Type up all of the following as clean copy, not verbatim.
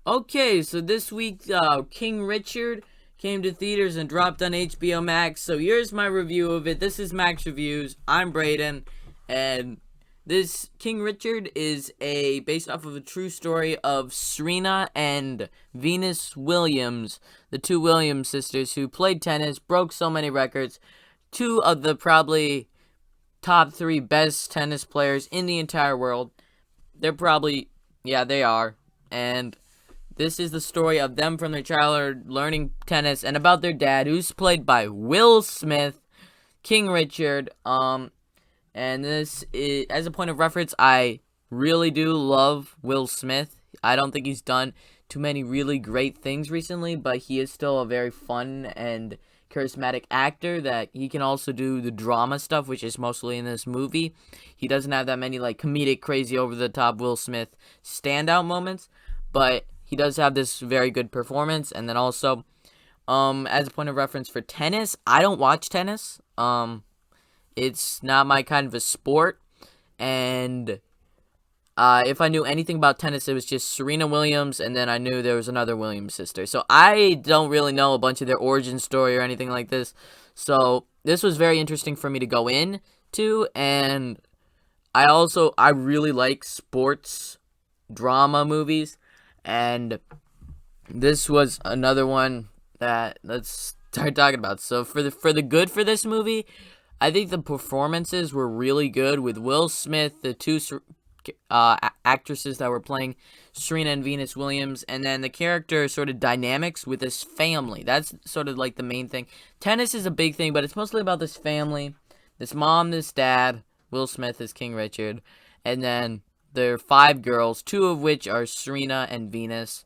Okay, so this week, King Richard came to theaters and dropped on HBO Max. So here's my review of it. This is Max Reviews. I'm Brayden, and this King Richard is based off of a true story of Serena and Venus Williams, the two Williams sisters who played tennis, broke so many records, two of the probably top three best tennis players in the entire world. They're probably, yeah, they are, and this is the story of them from their childhood learning tennis and about their dad, who's played by Will Smith, King Richard. And this is, as a point of reference, I really do love Will Smith. I don't think he's done too many really great things recently, but he is still a very fun and charismatic actor that he can also do the drama stuff, which is mostly in this movie. He doesn't have that many like comedic, crazy, over-the-top Will Smith standout moments, but he does have this very good performance. And then also, as a point of reference for tennis, I don't watch tennis. It's not my kind of a sport. And if I knew anything about tennis, it was just Serena Williams, and then I knew there was another Williams sister. So I don't really know a bunch of their origin story or anything like this. So this was very interesting for me to go into. And I really like sports drama movies. And this was another one that let's start talking about. So for the good for this movie, I think the performances were really good with Will Smith, the two actresses that were playing Serena and Venus Williams, and then the character sort of dynamics with this family. That's sort of like the main thing. Tennis is a big thing, but it's mostly about this family, this mom, this dad. Will Smith is King Richard, and then there are five girls, two of which are Serena and Venus,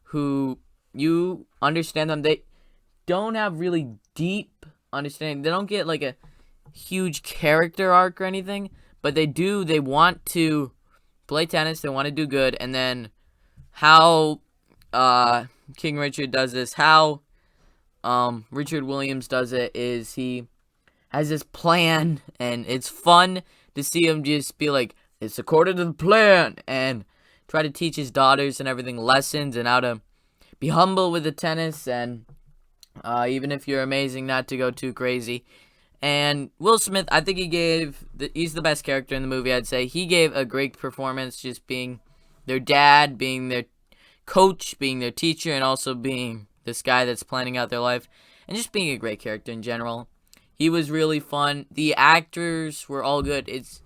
who you understand them. They don't have really deep understanding. They don't get like a huge character arc or anything, but they do. They want to play tennis. They want to do good. And then how King Richard does this, how Richard Williams does it, is he has this plan, and it's fun to see him just be like, it's according to the plan, and try to teach his daughters and everything lessons and how to be humble with the tennis, and even if you're amazing, not to go too crazy. And Will Smith, I think he's the best character in the movie, I'd say. He gave a great performance, just being their dad, being their coach, being their teacher, and also being this guy that's planning out their life, and just being a great character in general. He was really fun. The actors were all good. It's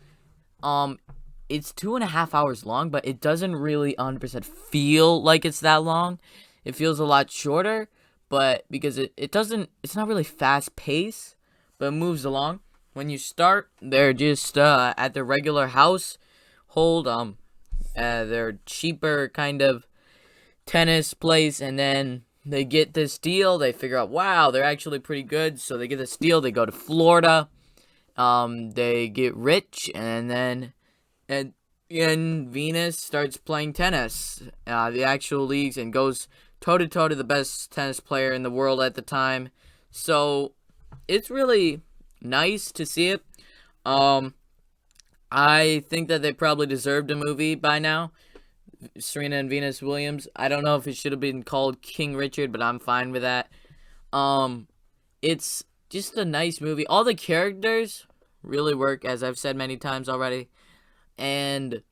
2.5 hours long, but it doesn't really 100% feel like it's that long. It feels a lot shorter, but because it's not really fast paced, but it moves along. When you start, they're just at their regular household, their cheaper kind of tennis place, and then they get this deal. They figure out, wow, they're actually pretty good, so they get this deal. They go to Florida. They get rich, and then Venus starts playing tennis, the actual leagues, and goes toe-to-toe to the best tennis player in the world at the time. So it's really nice to see it. I think that they probably deserved a movie by now, Serena and Venus Williams. I don't know if it should have been called King Richard, but I'm fine with that. It's just a nice movie. All the characters really work, as I've said many times already. And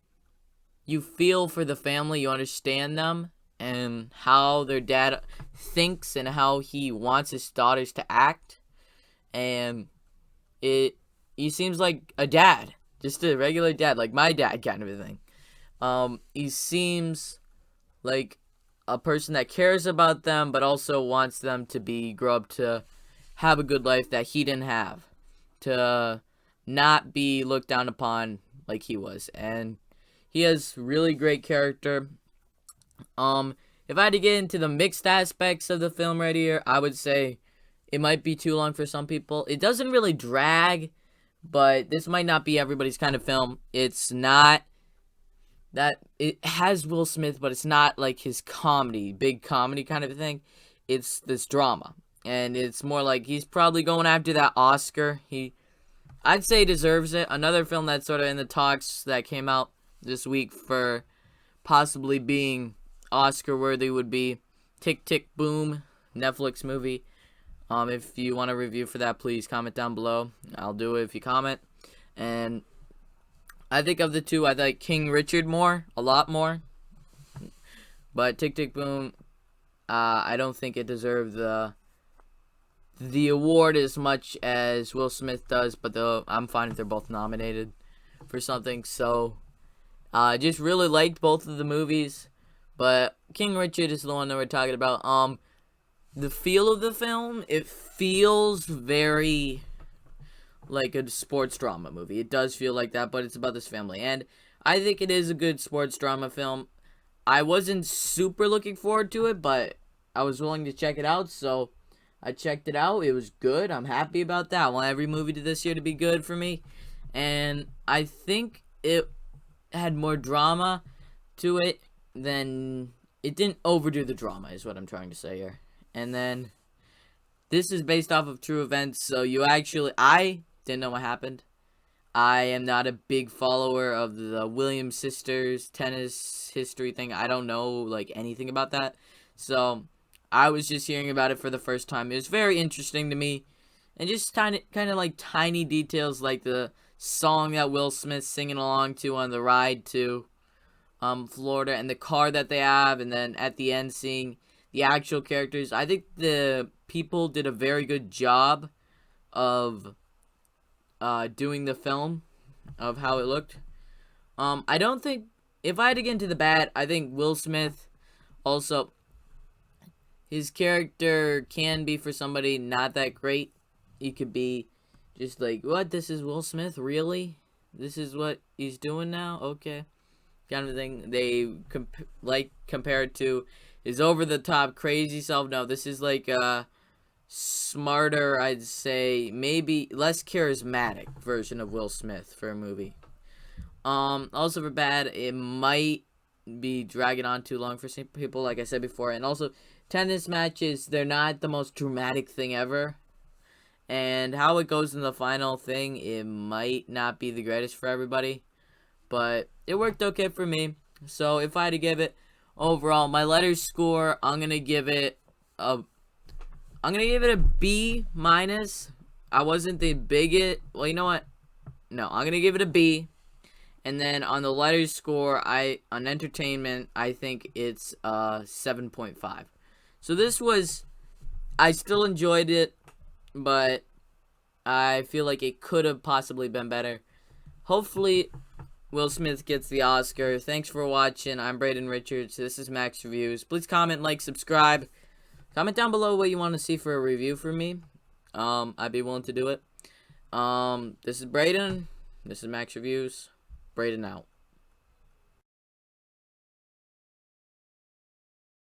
you feel for the family, you understand them, and how their dad thinks and how he wants his daughters to act. And he seems like a dad, just a regular dad, like my dad kind of a thing. He seems like a person that cares about them, but also wants them to grow up to have a good life that he didn't have, to not be looked down upon like he was. And he has really great character. If I had to get into the mixed aspects of the film right here, I would say it might be too long for some people. It doesn't really drag, but this might not be everybody's kind of film. It's not that it has Will Smith, but it's not like his big comedy kind of thing. It's this drama, and it's more like he's probably going after that Oscar. I'd say he deserves it. Another film that's sort of in the talks that came out this week for possibly being Oscar worthy would be Tick Tick Boom, Netflix movie. If you want a review for that, please comment down below. I'll do it if you comment. And I think of the two, I like King Richard more, a lot more. But Tick Tick Boom, I don't think it deserved the award as much as Will Smith does. But I'm fine if they're both nominated for something. So, just really liked both of the movies. But King Richard is the one that we're talking about. The feel of the film, it feels very like a sports drama movie. It does feel like that, but it's about this family. And I think it is a good sports drama film. I wasn't super looking forward to it, but I was willing to check it out, so I checked it out. It was good. I'm happy about that. I want every movie to this year to be good for me. And I think it had more drama to it than... It didn't overdo the drama, is what I'm trying to say here. And then, this is based off of true events, so I didn't know what happened. I am not a big follower of the Williams sisters tennis history thing. I don't know, like, anything about that. So, I was just hearing about it for the first time. It was very interesting to me. And just kind of like tiny details, like the song that Will Smith's singing along to on the ride to Florida, and the car that they have, and then at the end seeing the actual characters. I think the people did a very good job of doing the film, of how it looked. I don't think, if I had to get into the bad, I think Will Smith also, his character can be for somebody not that great. He could be just like, what, this is Will Smith? Really? This is what he's doing now? Okay. Kind of thing. They compare it to his over-the-top crazy self. No, this is like a smarter, I'd say, maybe less charismatic version of Will Smith for a movie. Also for bad, it might be dragging on too long for some people, like I said before. And also, tennis matches, they're not the most dramatic thing ever. And how it goes in the final thing, it might not be the greatest for everybody. But it worked okay for me. So if I had to give it overall, my letters score, I'm gonna give it a B minus. I wasn't the biggest. Well, you know what? No, I'm gonna give it a B. And then on the letters score, on entertainment, I think it's 7.5. So this was, I still enjoyed it, but I feel like it could have possibly been better. Hopefully, Will Smith gets the Oscar. Thanks for watching. I'm Braden Richards. This is Max Reviews. Please comment, like, subscribe. Comment down below what you want to see for a review from me. I'd be willing to do it. This is Braden. This is Max Reviews. Braden out.